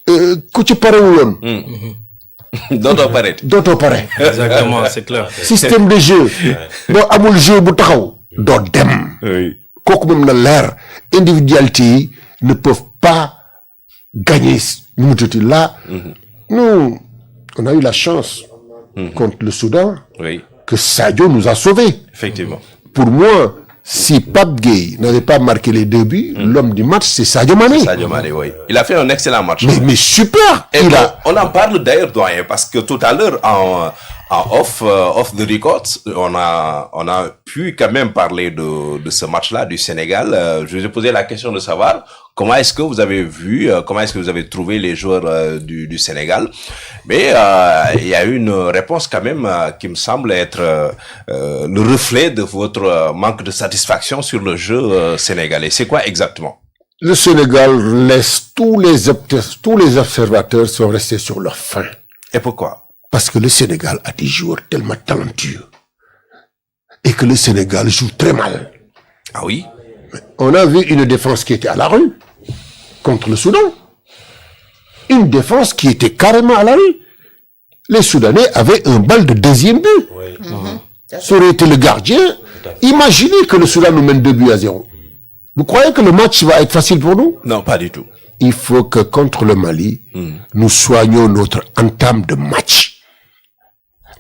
ku ci parewuloon. dootoo pare. Exactement, c'est clair. Système de jeu. boo amul jeu bu taxaw. doo dem. kooku moom na leer. individualité yi ne peuvent pas gagner. nu mu tuuti là. Nous, on a eu la chance. contre le Soudan. Que Sadio nous a sauvés. Effectivement. Pour moi, si Pape Gueye n'avait pas marqué les 2 buts, l'homme du match, c'est Sadio Mané. Sadio Mané, oui. Il a fait un excellent match. Mais super. Et on en parle d'ailleurs, doyen, parce que tout à l'heure, en off the records, on a pu quand même parler de ce match-là du Sénégal. Je vous ai posé la question de savoir comment est-ce que vous avez vu, comment est-ce que vous avez trouvé les joueurs du Sénégal. Mais il y a eu une réponse quand même qui me semble être le reflet de votre manque de satisfaction sur le jeu sénégalais. C'est quoi exactement? Le Sénégal laisse tous les observateurs sont restés sur leur faim. Et pourquoi? Parce que le Sénégal a des joueurs tellement talentueux et que le Sénégal joue très mal. Ah oui? On a vu une défense qui était à la rue contre le Soudan. Une défense qui était carrément à la rue. Les Soudanais avaient un bal de 2e but. Ça aurait été le gardien. Imaginez que le Soudan nous mène 2-0. Vous croyez que le match va être facile pour nous? Non, pas du tout. Il faut que contre le Mali, nous soignions notre entame de match.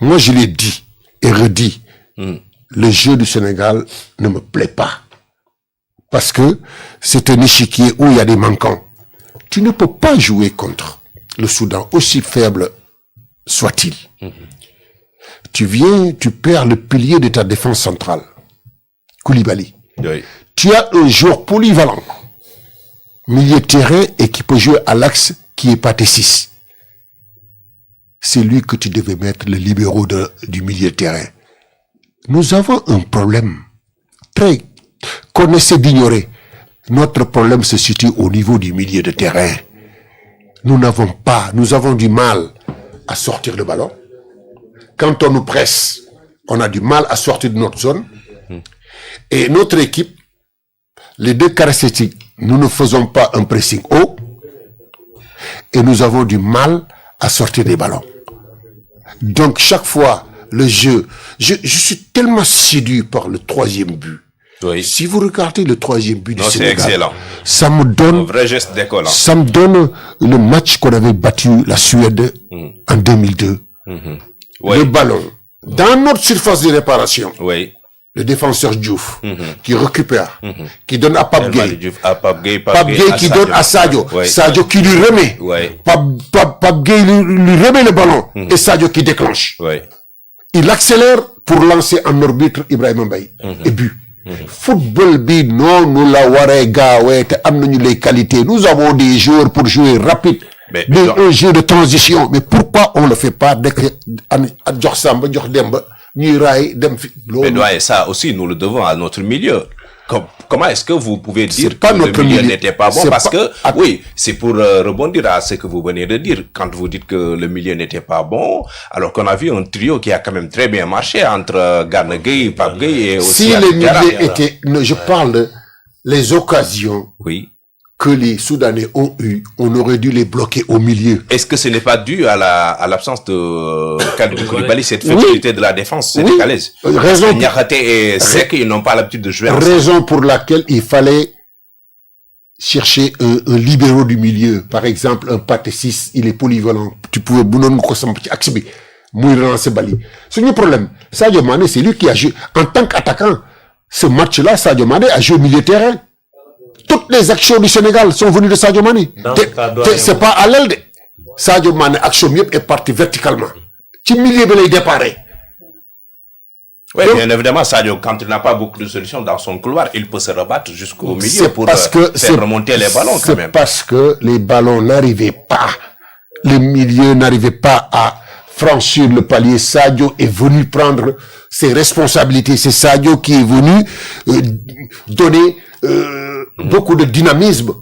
Moi, je l'ai dit et redit. Le jeu du Sénégal ne me plaît pas. Parce que c'est un échiquier où il y a des manquants. Tu ne peux pas jouer contre le Soudan, aussi faible soit-il. Tu viens, tu perds le pilier de ta défense centrale. Koulibaly. Oui. Tu as un joueur polyvalent. Milieu de terrain et qui peut jouer à l'axe qui est Pathé 6. C'est lui que tu devais mettre le libéraux du milieu de terrain. Nous avons un problème qu'on essaie d'ignorer. Notre problème se situe au niveau du milieu de terrain. Nous avons du mal à sortir le ballon. Quand on nous presse, on a du mal à sortir de notre zone. Et notre équipe, les 2 caractéristiques, nous ne faisons pas un pressing haut et nous avons du mal à sortir des ballons. Donc chaque fois, le jeu, je suis tellement séduit par le 3e but. Oui. Si vous regardez le 3e but du Sénégal, c'est excellent. Ça me donne un vrai geste décollant. Ça me donne le match qu'on avait battu la Suède en 2002. Oui. Le ballon dans notre surface de réparation. Oui. Le défenseur Diouf qui récupère, qui donne à Pape Gueye. Pape Gueye qui donne à Sadio. Oui. Sadio qui lui remet. Oui. Pape Gueye lui remet le ballon. Et Sadio qui déclenche. Oui. Il accélère pour lancer en orbite Ibrahima Mbaye. Et but. Football bi non nous la waré gaawé te am nañu les qualités. Nous avons des joueurs pour jouer rapide. Un jeu de transition. Mais pourquoi on le fait pas dès que jox Samba jox Demba ñuy raay dem fi. Mais ça aussi nous le devons à notre milieu. Comment est-ce que vous pouvez dire que le milieu n'était pas bon? Parce que, oui, c'est pour rebondir à ce que vous venez de dire. Quand vous dites que le milieu n'était pas bon, alors qu'on a vu un trio qui a quand même très bien marché entre Gana Gueye, Pape Gueye et aussi... Si le milieu était... Je parle les occasions que les Soudanais ont eues, on aurait dû les bloquer au milieu. Est-ce que ce n'est pas dû à l'absence de Kalidou Koulibaly, cette fébrilité de la défense sénégalaise? Raison. Niakhaté et Seck, ils n'ont pas l'habitude de jouer ensemble. Raison pour laquelle il fallait chercher un libéraux du milieu. Par exemple, un Pathé 6, il est polyvalent. Tu pouvais bounon ko sam ci axe bi muy relancer bali. C'est le problème. Sadio Mané, c'est lui qui a joué en tant qu'attaquant. Ce match-là, Sadio Mané a joué au milieu de terrain. Toutes les actions du Sénégal sont venues de Sadio Mané. C'est pas à l'aile de Sadio Mané, action est partie verticalement. Ci milieu de lay déparé. Oui, bien évidemment, Sadio, quand il n'a pas beaucoup de solutions dans son couloir, il peut se rebattre jusqu'au milieu pour faire remonter les ballons quand même. C'est parce que les ballons n'arrivaient pas. Le milieu n'arrivait pas à franchir le palier. Sadio est venu prendre ses responsabilités. C'est Sadio qui est venu donner beaucoup de dynamisme.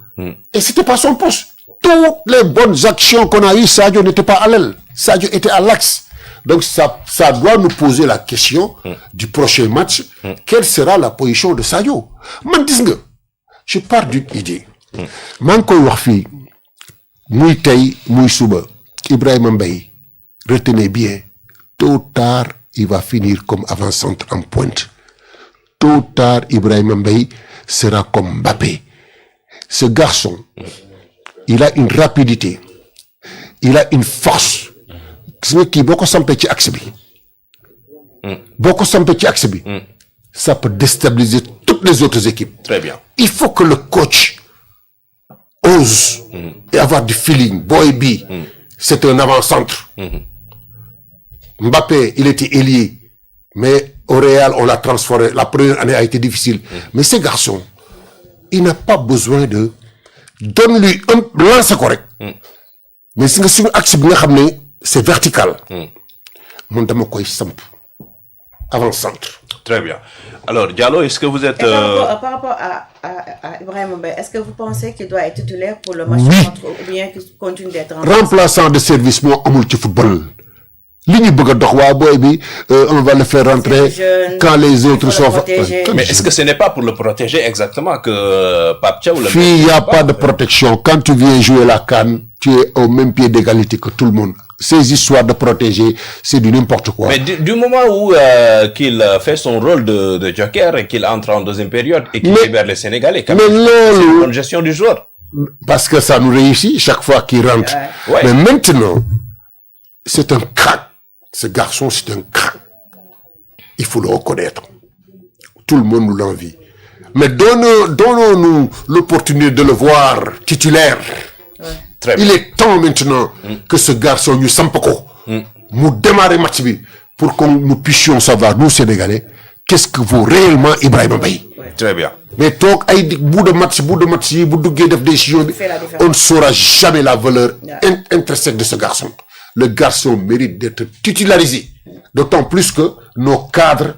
Et c'était pas son poste. Toutes les bonnes actions qu'on a eues, Sadio n'était pas à l'aile. Sadio était à l'axe. Donc ça doit nous poser la question du prochain match. Quelle sera la position de Sadio? Man, je pars d'une idée. Man koy wax fi muy tey muy suba Ibrahima Mbaye retenez bien tôt ou tard il va finir comme avant-centre en pointe tôt ou tard Ibrahima Mbaye sera comme Mbappé. Ce garçon il a une rapidité il a une force gis nga kii boo ko sampee ci axe bi ça peut déstabiliser toutes les autres équipes. Très bien. Il faut que le coach ose et avoir du feeling. Boy B, c'est un avant-centre. Mbappé, il était ailier, mais au Real, on l'a transformé. La première année a été difficile. Mais ce garçon, il n'a pas besoin de... Donne-lui un lance correct. Mais si c'est un axe, c'est vertical. Mon dame koy samp avant-centre. Très bien. Alors, Diallo, est-ce que vous êtes... Par rapport à Ibrahima Mbaye, est-ce que vous pensez qu'il doit être titulaire pour le match contre ou bien qu'il continue d'être remplaçant de service moo amul ci football li ñu bëgg a dox waa booy bi on va le faire rentrer quand les autres sont mais est-ce que ce n'est pas pour le protéger exactement que Pape Thiaw fii il y a pas de protection quand tu viens jouer la CAN tu es au même pied d'égalité que tout le monde. Ces histoires de protéger, c'est du n'importe quoi. Mais du moment où qu'il fait son rôle de joker et qu'il entre en deuxième période et qu'il libère les Sénégalais, c'est une bonne gestion du joueur. Parce que ça nous réussit chaque fois qu'il rentre. Ouais. Mais maintenant, c'est un crack. Ce garçon, c'est un crack. Il faut le reconnaître. Tout le monde nous l'envie. Mais donnons-nous l'opportunité de le voir titulaire. Il est temps maintenant que ce garçon nous sampoko, nous démarrer match pour que nous puissions savoir, nous Sénégalais, qu'est-ce que vaut réellement Ibrahima Mbaye. Très bien. Mais tant qu'il y a bout de match, on ne saura jamais la valeur intrinsèque de ce garçon. Le garçon mérite d'être titularisé, d'autant plus que nos cadres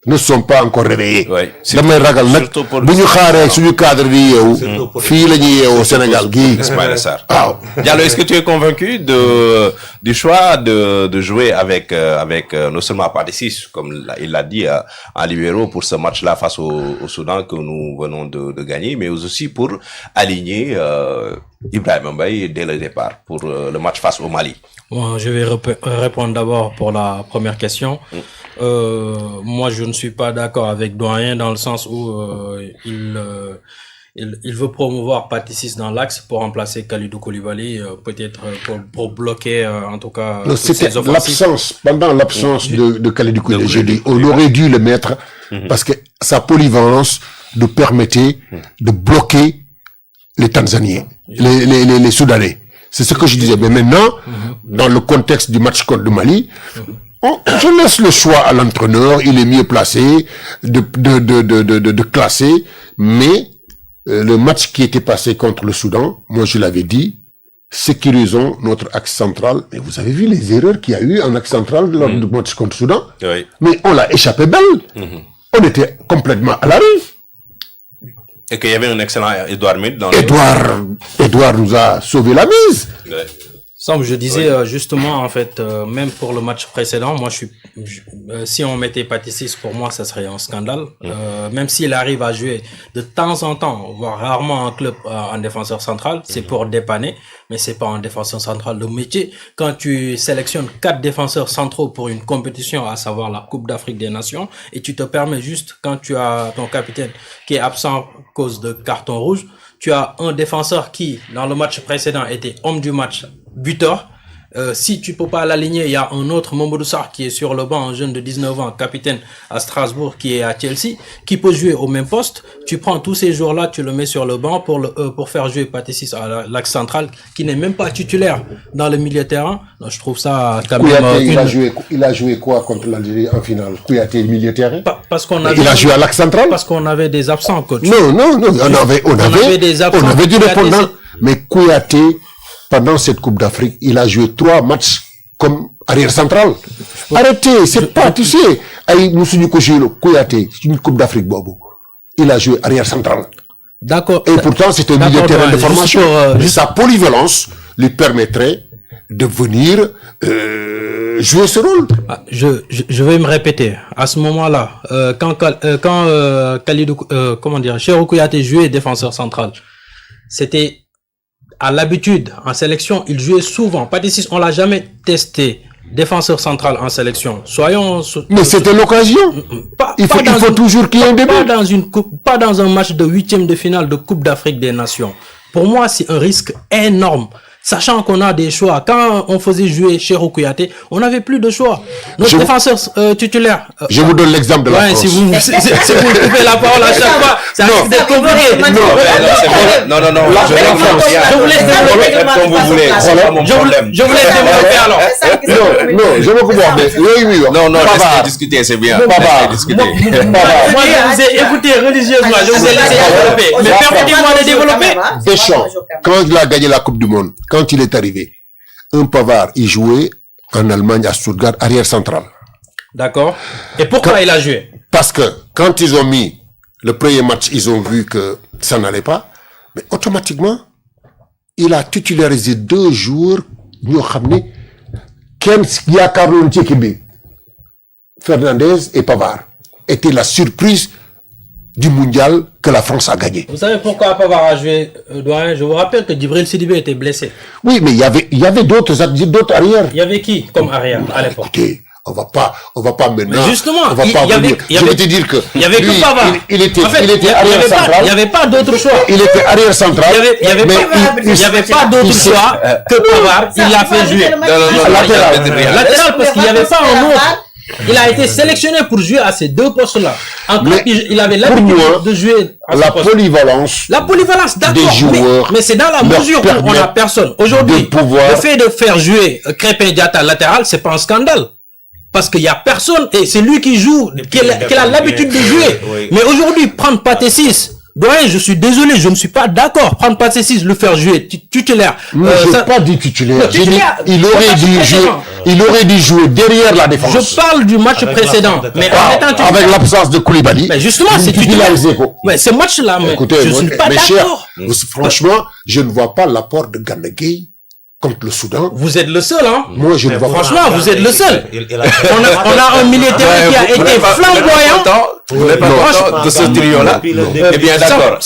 ne sont pas encore réveillés. damay ragal nag bu ñu xaaree suñu cadre di yeewu fii la ñuy yeewoo Sénégal gii. Ismaïla Sarr. Diallo, est-ce que tu es convaincu du choix de jouer avec non seulement Pathé Ciss, comme il l'a dit, en libéraux pour ce match-là face au Soudan que nous venons de gagner, mais aussi pour aligner Ibrahima Mbaye dès le départ pour le match face au Mali? Bon, je vais répondre d'abord pour la première question. Moi, je ne suis pas d'accord avec Doyen dans le sens où il veut promouvoir Pathé Ciss dans l'axe pour remplacer Kalidou Koulibaly, peut-être pour bloquer en tout cas. Non, c'était pendant l'absence de Kalidou Koulibaly. J'ai dit, on aurait dû le mettre parce que sa polyvalence nous permettait de bloquer les Tanzaniens, les Soudanais. C'est ce que je disais. Mais maintenant, dans le contexte du match contre le Mali, je laisse le choix à l'entraîneur. Il est mieux placé de classer. Mais le match qui était passé contre le Soudan, moi je l'avais dit, sécurisons notre axe central. Mais vous avez vu les erreurs qu'il y a eu en axe central lors du match contre le Soudan. Oui. Mais on l'a échappé belle. On était complètement à la rue. Et qu'il y avait un excellent Edouard Mendy dans Edouard nous a sauvé la mise. Ouais. Comme je disais justement, en fait, même pour le match précédent, moi, si on mettait Pathé Ciss, pour moi, ça serait un scandale. Même s'il arrive à jouer de temps en temps, voire rarement en club en défenseur central, c'est pour dépanner, mais c'est pas un défenseur central de métier. Quand tu sélectionnes 4 défenseurs centraux pour une compétition, à savoir la Coupe d'Afrique des Nations, et tu te permets juste, quand tu as ton capitaine qui est absent à cause de carton rouge, tu as un défenseur qui, dans le match précédent, était homme du match, buteur. Si tu peux pas l'aligner, il y a un autre Mamadou Sarr qui est sur le banc, un jeune de 19 ans, capitaine à Strasbourg, qui est à Chelsea, qui peut jouer au même poste. Tu prends tous ces jours-là, tu le mets sur le banc pour faire jouer Pathé Ciss à l'axe central, qui n'est même pas titulaire dans le milieu de terrain. Donc, je trouve ça quand même... Il a joué quoi contre l'Algérie en finale? Kouyaté, milieu de terrain? Parce qu'on il a joué à l'axe central? Parce qu'on avait des absents, coach. Non, on avait des absents. On avait du répondant. Mais Kouyaté, pendant cette Coupe d'Afrique, il a joué 3 matchs comme arrière central. Arrêtez, c'est pas, tu sais, Kouyaté, c'est une Coupe d'Afrique, Bobo. Il a joué arrière central. D'accord. Et pourtant, c'était un milieu de terrain de formation. Sa polyvalence lui permettrait de venir jouer ce rôle. Je vais me répéter. À ce moment-là, quand Kalidou, Cheikhou Kouyaté jouait défenseur central, c'était à l'habitude, en sélection, il jouait souvent. Patissis, on l'a jamais testé. Défenseur central en sélection. Mais c'était l'occasion. Il faut toujours qu'il y ait un débat. Pas dans un match de 8e de finale de Coupe d'Afrique des Nations. Pour moi, c'est un risque énorme. Sachant qu'on a des choix. Quand on faisait jouer Cheikhou Kouyaté, on n'avait plus de choix. Notre défenseur titulaire. Je vous donne l'exemple de la France. Si vous coupez la parole à chaque fois, ça risque d'être compliqué. Non. Je vous laisse développer. Comme vous voulez. C'est pas mon problème. Je vous laisse développer alors. Non, je veux comprendre. Oui. Non, laissez discuter, c'est bien. Laissez discuter. Moi, je vous ai écouté religieusement. Je vous ai laissé développer. Mais permettez-moi de développer. Deschamps, quand il a gagné la Coupe du Monde, quand il est arrivé, un Pavard, il jouait en Allemagne à Stuttgart, arrière central. D'accord. Et pourquoi il a joué? Parce que quand ils ont mis le premier match, ils ont vu que ça n'allait pas, mais automatiquement, il a titularisé 2 joueurs, nous ramené, Ken Yakarlon Tchekibi, Fernandez et Pavard. Était la surprise du mondial que la France a gagné. Vous savez pourquoi Pavard a joué, doyen? Je vous rappelle que Djibril Sidibé était blessé. Oui, mais il y avait d'autres arrières. Il y avait qui comme arrière à l'époque? Écoutez, on va pas maintenant. Mais justement, on va pas venir. Je vais te dire que il y avait que Pavard. Il était arrière central. Il n'y avait pas d'autre choix. Il était arrière central. Il n'y avait pas d'autre choix que Pavard. Il l'a fait jouer. Latéral parce qu'il n'y avait pas un autre. Il a été sélectionné pour jouer à ces 2 postes-là. Il avait l'habitude de jouer à la polyvalence. La polyvalence, d'accord. Des joueurs. Mais c'est dans la mesure où on n'a personne. Aujourd'hui, le fait de faire jouer Krépin Diatta latéral, c'est pas un scandale. Parce qu'il y a personne et c'est lui qui joue, qui a l'habitude de jouer. Mais aujourd'hui, prendre Pathé 6, doyen, je suis désolé, je ne suis pas d'accord. Prendre Pathé 6, le faire jouer titulaire. Je n'ai pas dit titulaire. J'ai dit, il aurait dû jouer derrière la défense. Je parle du match précédent. Mais avec l'absence de Koulibaly. Mais justement, c'est titulaire. Mais ce match-là, écoutez, je ne suis pas d'accord. Franchement, je ne vois pas l'apport de Gana Gueye contre le Soudan. Vous êtes le seul, hein? Moi, je ne vois pas. Franchement, vous êtes le seul. On a un milieu terrain qui a été flamboyant. Vous n'êtes pas content de ce trio-là? Eh bien, d'accord.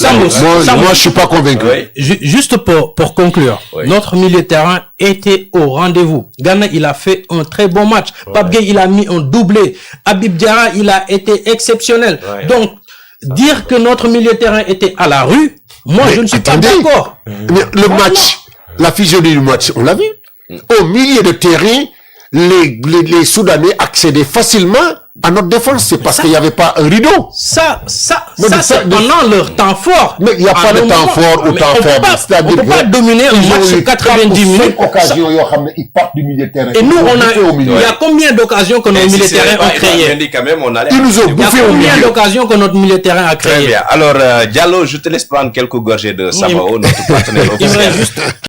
Moi, je suis pas convaincu. Juste pour conclure, notre milieu terrain était au rendez-vous. Ghana, il a fait un très bon match. Pape Gueye, il a mis un doublé. Habib Diarra, il a été exceptionnel. Donc, dire que notre milieu terrain était à la rue, moi, je ne suis pas d'accord. Le match, la physionomie du match, on l'a vu. Au milieu de terrain, les Soudanais accédaient facilement à notre défense. C'est parce qu'il n'y avait pas un rideau. Ça, c'est pendant leur temps fort. Mais il n'y a pas de temps fort ou temps faible. On ne peut pas dominer un match de 90 minutes. Ils partent du milieu de terrain. Et nous, il y a combien d'occasions que nos milieux de terrain ont créé? Ils nous ont bouffé au milieu. Il y a combien d'occasions que notre milieu de terrain a créé? Très bien. Alors, Diallo, je te laisse prendre quelques gorgées de Samao, notre partenaire officiel.